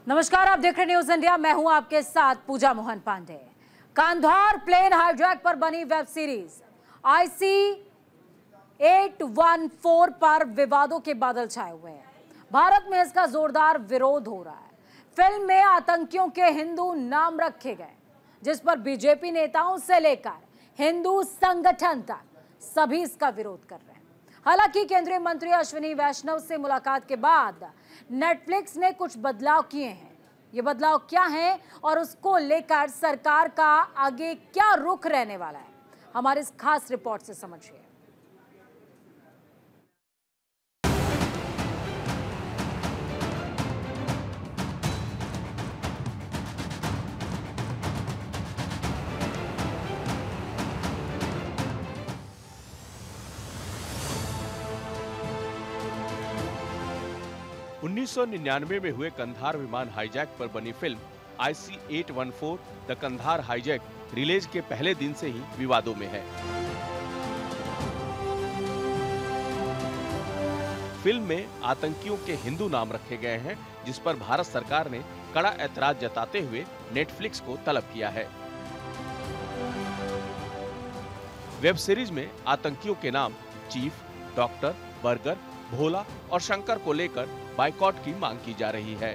नमस्कार, आप देख रहे न्यूज इंडिया। मैं हूं आपके साथ पूजा मोहन पांडे। कंधार प्लेन हाईजैक पर बनी वेब सीरीज IC 814 पर विवादों के बादल छाए हुए हैं। भारत में इसका जोरदार विरोध हो रहा है। फिल्म में आतंकियों के हिंदू नाम रखे गए, जिस पर बीजेपी नेताओं से लेकर हिंदू संगठन तक सभी इसका विरोध कर रहे हैं। हालांकि केंद्रीय मंत्री अश्विनी वैष्णव से मुलाकात के बाद नेटफ्लिक्स ने कुछ बदलाव किए हैं। ये बदलाव क्या हैं और उसको लेकर सरकार का आगे क्या रुख रहने वाला है, हमारे इस खास रिपोर्ट से समझिए। 1999 में हुए कंधार विमान हाईजैक पर बनी film IC 814 the Kandahar hijack release के पहले दिन से ही विवादों में है। फिल्म में आतंकियों के हिंदू नाम रखे गए हैं, जिस पर भारत सरकार ने कड़ा ऐतराज जताते हुए नेटफ्लिक्स को तलब किया है। वेब सीरीज में आतंकियों के नाम चीफ, डॉक्टर, बर्गर, भोला और शंकर को लेकर बाइकॉट की मांग की जा रही है।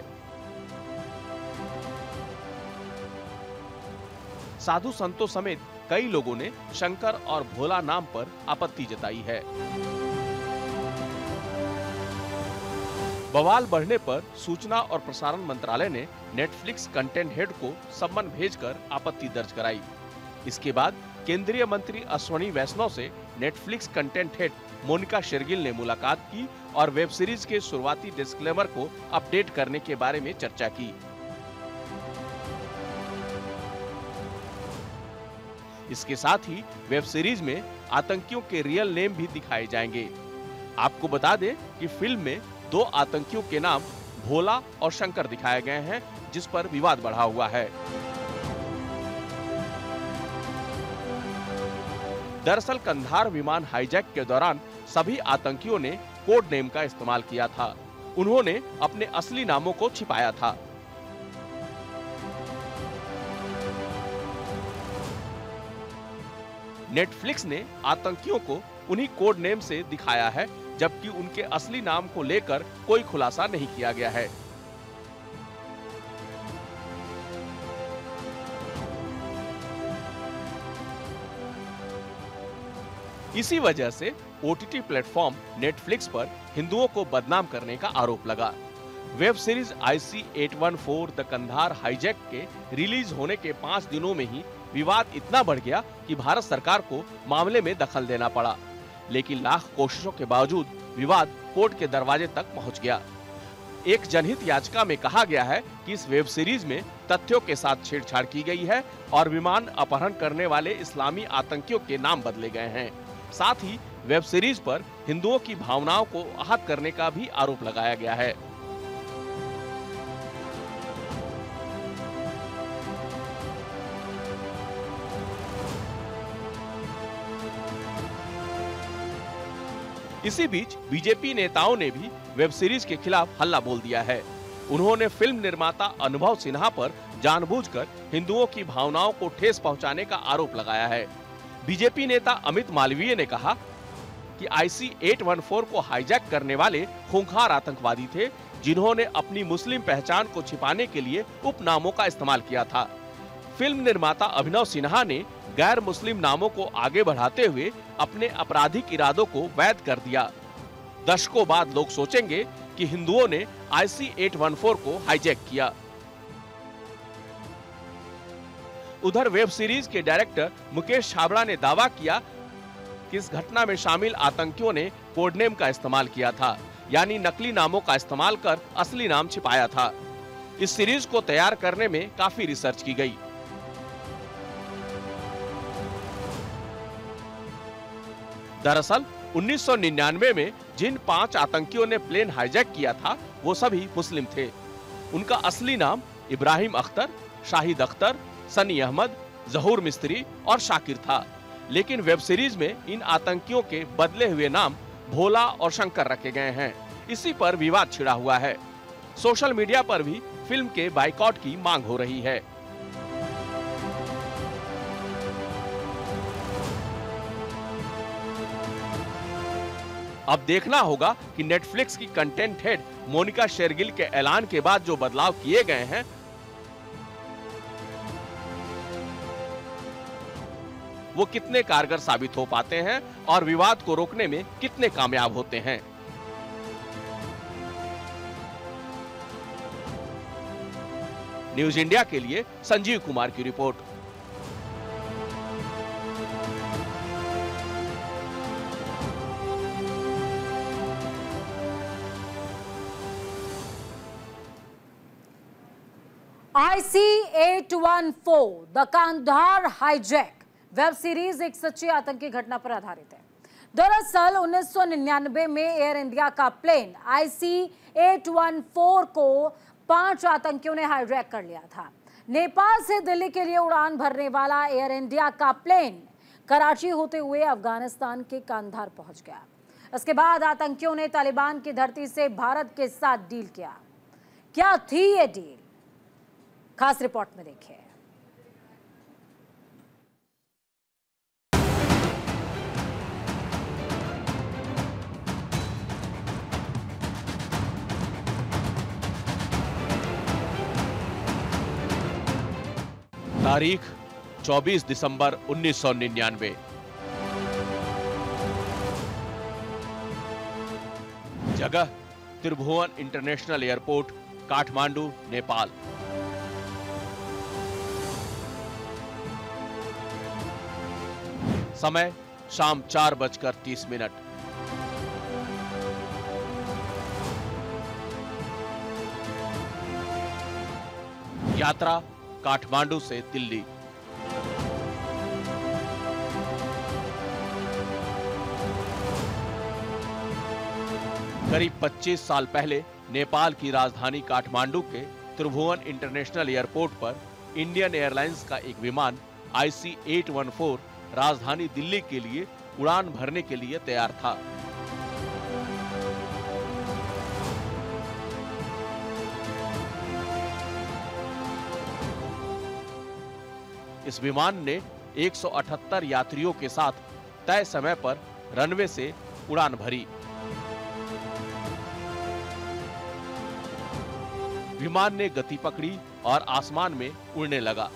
साधु संतों समेत कई लोगों ने शंकर और भोला नाम पर आपत्ति जताई है। बवाल बढ़ने पर सूचना और प्रसारण मंत्रालय ने नेटफ्लिक्स कंटेंट हेड को सम्मन भेजकर आपत्ति दर्ज कराई। इसके बाद केंद्रीय मंत्री अश्विनी वैष्णव से Netflix content head Monika Shergill ने मुलाकात की और वेब सीरीज के शुरुआती डिस्क्लेमर को अपडेट करने के बारे में चर्चा की। इसके साथ ही वेब सीरीज में आतंकियों के रियल नेम भी दिखाए जाएंगे। आपको बता दें कि फिल्म में 2 आतंकियों के नाम भोला और शंकर दिखाए गए हैं, जिस पर विवाद बढ़ा हुआ है। दरअसल कंधार विमान हाईजैक के दौरान सभी आतंकियों ने कोड नेम का इस्तेमाल किया था। उन्होंने अपने असली नामों को छिपाया था। नेटफ्लिक्स ने आतंकियों को उन्हीं कोड नेम से दिखाया है, जबकि उनके असली नाम को लेकर कोई खुलासा नहीं किया गया है। इसी वजह से OTT प्लेटफॉर्म नेटफ्लिक्स पर हिंदुओं को बदनाम करने का आरोप लगा। Web series IC 814 the Kandahar hijack के रिलीज होने के 5 दिनों में ही विवाद इतना बढ़ गया कि भारत सरकार को मामले में दखल देना पड़ा। लेकिन लाख कोशिशों के बावजूद विवाद कोर्ट के दरवाजे तक पहुंच गया। एक जनहित याचिका में कहा गया है कि इस वेब सीरीज में तथ्यों के साथ छेड़छाड़ की गई है और विमान अपहरण करने वाले इस्लामी आतंकियों के नाम बदले गए हैं। साथ ही वेब सीरीज पर हिंदुओं की भावनाओं को आहत करने का भी आरोप लगाया गया है। इसी बीच बीजेपी नेताओं ने भी वेब सीरीज के खिलाफ हल्ला बोल दिया है। उन्होंने फिल्म निर्माता अनुभव सिन्हा पर जानबूझकर हिंदुओं की भावनाओं को ठेस पहुंचाने का आरोप लगाया है। बीजेपी नेता अमित मालवीय ने कहा कि IC 814 को हाईजैक करने वाले खूंखार आतंकवादी थे, जिन्होंने अपनी मुस्लिम पहचान को छिपाने के लिए उपनामों का इस्तेमाल किया था। फिल्म निर्माता अभिनव सिन्हा ने गैर मुस्लिम नामों को आगे बढ़ाते हुए अपने आपराधिक इरादों को वैध कर दिया। दशकों बाद लोग सोचेंगे कि हिंदुओं ने IC 814 को हाईजैक किया। उधर वेब सीरीज के डायरेक्टर मुकेश छाबड़ा ने दावा किया कि इस घटना में शामिल आतंकियों ने कोडनेम का इस्तेमाल किया था, यानी नकली नामों का इस्तेमाल कर असली नाम छिपाया था। इस सीरीज को तैयार करने में काफी रिसर्च की गई। दरअसल 1999 में जिन 5 आतंकियों ने प्लेन हाईजैक किया था, वो सभी मुस्लिम थे। उनका असली नाम इब्राहिम अख्तर, शाहिद अख्तर, सनी अहमद, जहूर मिस्त्री और शाकिर था। लेकिन वेब सीरीज में इन आतंकियों के बदले हुए नाम भोला और शंकर रखे गए हैं। इसी पर विवाद छिड़ा हुआ है। सोशल मीडिया पर भी फिल्म के बाइकआउट की मांग हो रही है। अब देखना होगा कि नेटफ्लिक्स की कंटेंट हेड मोनिका शेरगिल के ऐलान के बाद जो बदलाव किए गए हैं वो कितने कारगर साबित हो पाते हैं और विवाद को रोकने में कितने कामयाब होते हैं। न्यूज इंडिया के लिए संजीव कुमार की report. IC-814 the Kandahar hijack web series एक सच्ची आतंकी घटना पर आधारित है। दरअसल 1999 में एयर इंडिया का प्लेन IC-814 को 5 आतंकियों ने हाईजैक कर लिया था। नेपाल से दिल्ली के लिए उड़ान भरने वाला एयर इंडिया का प्लेन कराची होते हुए अफगानिस्तान के कांधार पहुंच गया। इसके बाद आतंकियों ने तालिबान की धरती से भारत के साथ डील किया। क्या थी ये डील, खास रिपोर्ट में देखिए। तारीख 24 दिसंबर 1999। जगह त्रिभुवन इंटरनेशनल एयरपोर्ट, काठमांडू, नेपाल। समय शाम 4:30। यात्रा काठमांडू से दिल्ली। करीब 25 साल पहले नेपाल की राजधानी काठमांडू के त्रिभुवन इंटरनेशनल एयरपोर्ट पर इंडियन एयरलाइंस का एक विमान IC-814 राजधानी दिल्ली के लिए उड़ान भरने के लिए तैयार था। इस विमान ने 178 यात्रियों के साथ तय समय पर रनवे से उड़ान भरी। विमान ने गति पकड़ी और आसमान में उड़ने लगा।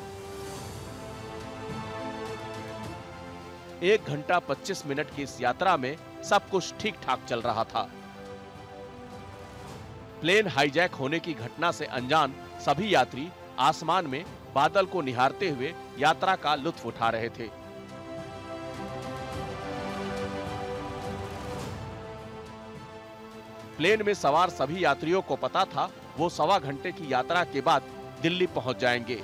1 घंटा 25 मिनट की इस यात्रा में सब कुछ ठीक ठाक चल रहा था। प्लेन हाईजैक होने की घटना से अनजान सभी यात्री आसमान में बादल को निहारते हुए यात्रा का लुत्फ उठा रहे थे। प्लेन में सवार सभी यात्रियों को पता था वो 1.25 घंटे की यात्रा के बाद दिल्ली पहुंच जाएंगे।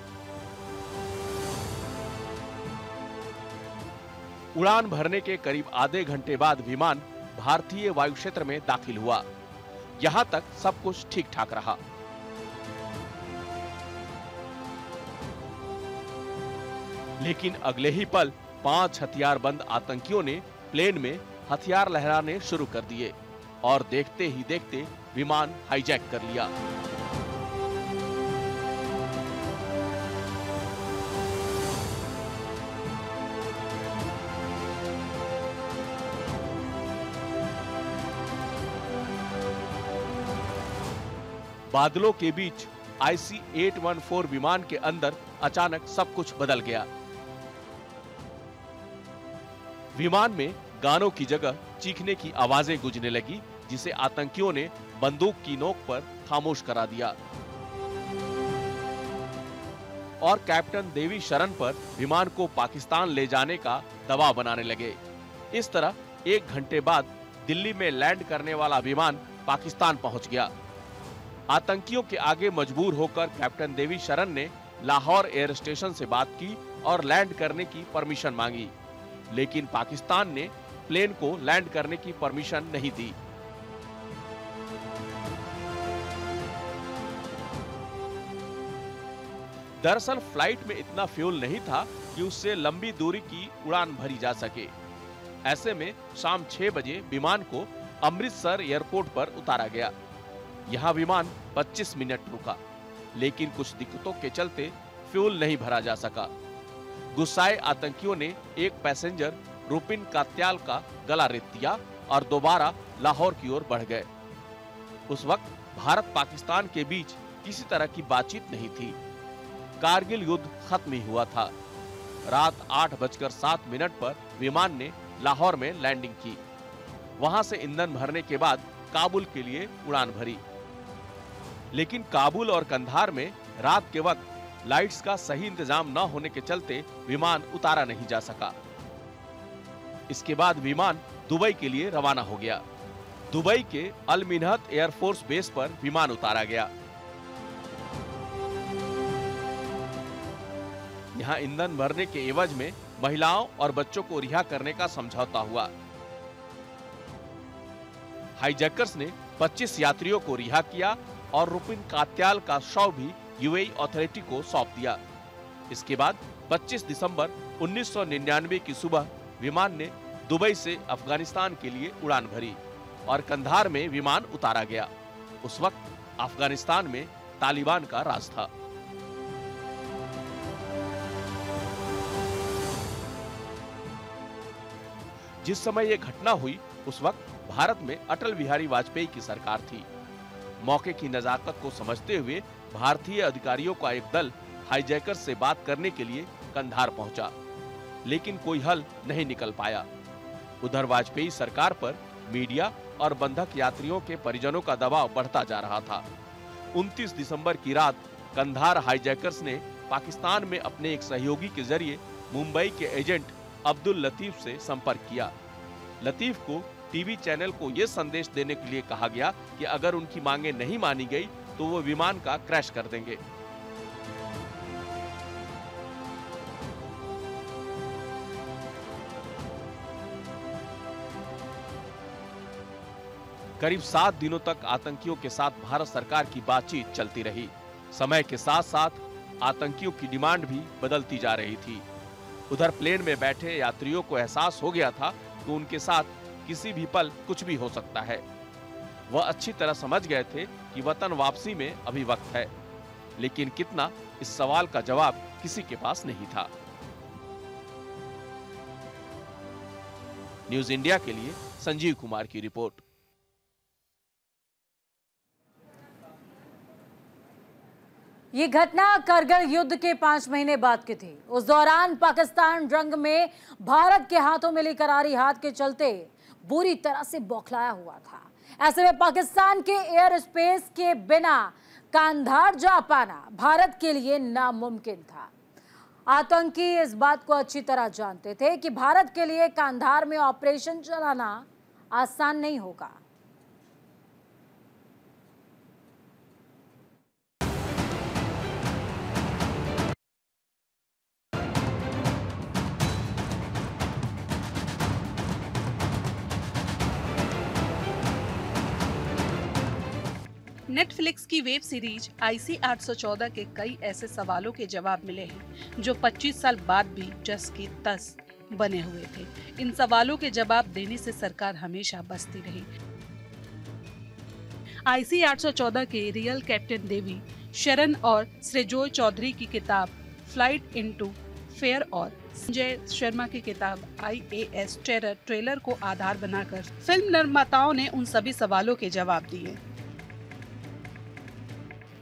उड़ान भरने के करीब आधे घंटे बाद विमान भारतीय वायु क्षेत्र में दाखिल हुआ। यहां तक सब कुछ ठीक ठाक रहा। लेकिन अगले ही पल 5 हथियारबंद आतंकियों ने प्लेन में हथियार लहराने शुरू कर दिए और देखते ही देखते विमान हाईजैक कर लिया। बादलों के बीच IC-814 विमान के अंदर अचानक सब कुछ बदल गया। विमान में गानों की जगह चीखने की आवाजें गूंजने लगी, जिसे आतंकियों ने बंदूक की नोक पर खामोश करा दिया और कैप्टन देवी शरण पर विमान को पाकिस्तान ले जाने का दबाव बनाने लगे। इस तरह 1 घंटे बाद दिल्ली में लैंड करने वाला विमान पाकिस्तान पहुंच गया। आतंकियों के आगे मजबूर होकर कैप्टन देवी शरण ने लाहौर एयर स्टेशन से बात की और लैंड करने की परमिशन मांगी, लेकिन पाकिस्तान ने प्लेन को लैंड करने की परमिशन नहीं दी। दरअसल फ्लाइट में इतना फ्यूल नहीं था कि उससे लंबी दूरी की उड़ान भरी जा सके। ऐसे में शाम 6 बजे विमान को अमृतसर एयरपोर्ट पर उतारा गया। यहां विमान 25 मिनट रुका, लेकिन कुछ दिक्कतों के चलते फ्यूल नहीं भरा जा सका। गुस्साए आतंकियों ने एक पैसेंजर रुपिन कात्याल का गला रेत दिया और दोबारा लाहौर की ओर बढ़ गए। उस वक्त भारत पाकिस्तान के बीच किसी तरह की बातचीत नहीं थी। कारगिल युद्ध खत्म ही हुआ था। रात 8:07 पर विमान ने लाहौर में लैंडिंग की। वहां से ईंधन भरने के बाद काबुल के लिए उड़ान भरी। लेकिन काबुल और कंधार में रात के वक्त लाइट्स का सही इंतजाम न होने के चलते विमान उतारा नहीं जा सका। इसके बाद विमान दुबई के लिए रवाना हो गया। दुबई के अल मिन्हत एयरफोर्स बेस पर विमान उतारा गया। यहाँ ईंधन भरने के एवज में महिलाओं और बच्चों को रिहा करने का समझौता हुआ। हाईजैकर्स ने 25 यात्रियों को रिहा किया और रुपिन कात्याल का शव भी यूएई अथॉरिटी को सौंप दिया। इसके बाद 25 दिसंबर 1999 की सुबह विमान ने दुबई से अफगानिस्तान के लिए उड़ान भरी और कंधार में विमान उतारा गया। उस वक्त अफगानिस्तान में तालिबान का राज था। जिस समय यह घटना हुई उस वक्त भारत में अटल बिहारी वाजपेयी की सरकार थी। मौके की नजाकत को समझते हुए भारतीय अधिकारियों का एक दल हाईजैकर्स से बात करने के लिए कंधार पहुंचा, लेकिन कोई हल नहीं निकल पाया। उधर वाजपेयी सरकार पर मीडिया और बंधक यात्रियों के परिजनों का दबाव बढ़ता जा रहा था। 29 दिसंबर की रात कंधार हाईजैकर्स ने पाकिस्तान में अपने एक सहयोगी के जरिए मुंबई के एजेंट अब्दुल लतीफ से संपर्क किया। लतीफ को टीवी चैनल को यह संदेश देने के लिए कहा गया कि अगर उनकी मांगे नहीं मानी गई तो वो विमान का क्रैश कर देंगे। करीब 7 दिनों तक आतंकियों के साथ भारत सरकार की बातचीत चलती रही। समय के साथ साथ आतंकियों की डिमांड भी बदलती जा रही थी। उधर प्लेन में बैठे यात्रियों को एहसास हो गया था कि उनके साथ किसी भी पल कुछ भी हो सकता है। वह अच्छी तरह समझ गए थे कि वतन वापसी में अभी वक्त है, लेकिन कितना, इस सवाल का जवाब किसी के पास नहीं था। न्यूज़ इंडिया के लिए संजीव कुमार की रिपोर्ट। ये घटना करगिल युद्ध के 5 महीने बाद की थी। उस दौरान पाकिस्तान जंग में भारत के हाथों मिली करारी हाथ के चलते बुरी तरह से बौखलाया हुआ था। ऐसे में पाकिस्तान के एयर स्पेस के बिना कंधार जा पाना भारत के लिए नामुमकिन था। आतंकी इस बात को अच्छी तरह जानते थे कि भारत के लिए कंधार में ऑपरेशन चलाना आसान नहीं होगा। नेटफ्लिक्स की वेब सीरीज IC 814 के कई ऐसे सवालों के जवाब मिले हैं जो 25 साल बाद भी जस की तस बने हुए थे। इन सवालों के जवाब देने से सरकार हमेशा बचती रही। IC 814 के रियल कैप्टन देवी शरण और श्रेजोय चौधरी की किताब फ्लाइट इनटू फेयर और संजय शर्मा की किताब IAS टेरर ट्रेलर को आधार बनाकर फिल्म निर्माताओं ने उन सभी सवालों के जवाब दिए।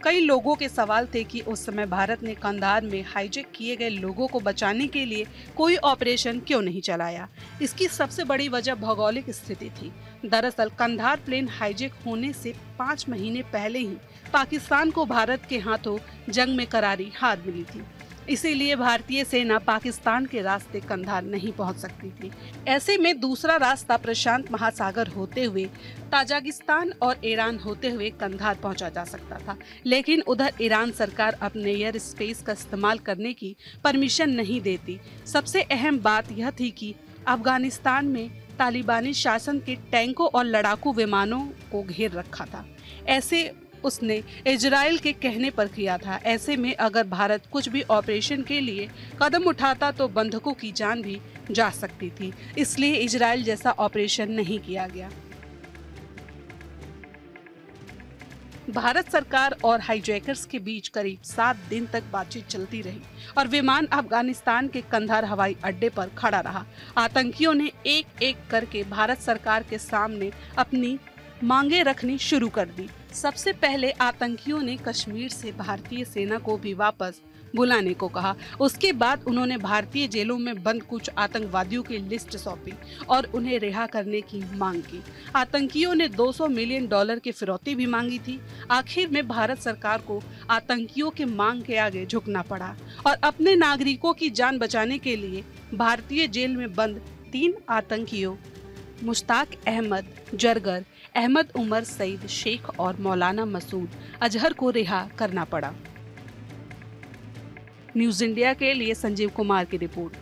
कई लोगों के सवाल थे कि उस समय भारत ने कंधार में हाईजैक किए गए लोगों को बचाने के लिए कोई ऑपरेशन क्यों नहीं चलाया। इसकी सबसे बड़ी वजह भौगोलिक स्थिति थी। दरअसल कंधार प्लेन हाईजैक होने से 5 महीने पहले ही पाकिस्तान को भारत के हाथों जंग में करारी हार मिली थी। इसीलिए भारतीय सेना पाकिस्तान के रास्ते कंधार नहीं पहुंच सकती थी। ऐसे में दूसरा रास्ता प्रशांत महासागर होते हुए ताजिकिस्तान और ईरान होते हुए कंधार पहुंचा जा सकता था, लेकिन उधर ईरान सरकार अपने एयर स्पेस का इस्तेमाल करने की परमिशन नहीं देती। सबसे अहम बात यह थी कि अफगानिस्तान में तालिबानी शासन के टैंकों और लड़ाकू विमानों को घेर रखा था। ऐसे उसने इजराइल के कहने पर किया था। ऐसे में अगर भारत कुछ भी ऑपरेशन के लिए कदम उठाता तो बंधकों की जान भी जा सकती थी, इसलिए इजराइल जैसा ऑपरेशन नहीं किया गया। भारत सरकार और हाईजैकर्स के बीच करीब 7 दिन तक बातचीत चलती रही और विमान अफगानिस्तान के कंधार हवाई अड्डे पर खड़ा रहा। आतंकियों ने एक एक करके भारत सरकार के सामने अपनी मांगे रखनी शुरू कर दी। सबसे पहले आतंकियों ने कश्मीर से भारतीय सेना को भी वापस बुलाने को कहा। उसके बाद उन्होंने भारतीय जेलों में बंद कुछ आतंकवादियों की लिस्ट सौंपी और उन्हें रिहा करने की मांग की। आतंकियों ने $200 मिलियन की फिरौती भी मांगी थी। आखिर में भारत सरकार को आतंकियों के मांग के आगे झुकना पड़ा और अपने नागरिकों की जान बचाने के लिए भारतीय जेल में बंद 3 आतंकियों मुश्ताक अहमद, जरगर, अहमद उमर सईद शेख और मौलाना मसूद अजहर को रिहा करना पड़ा। न्यूज़ इंडिया के लिए संजीव कुमार की रिपोर्ट।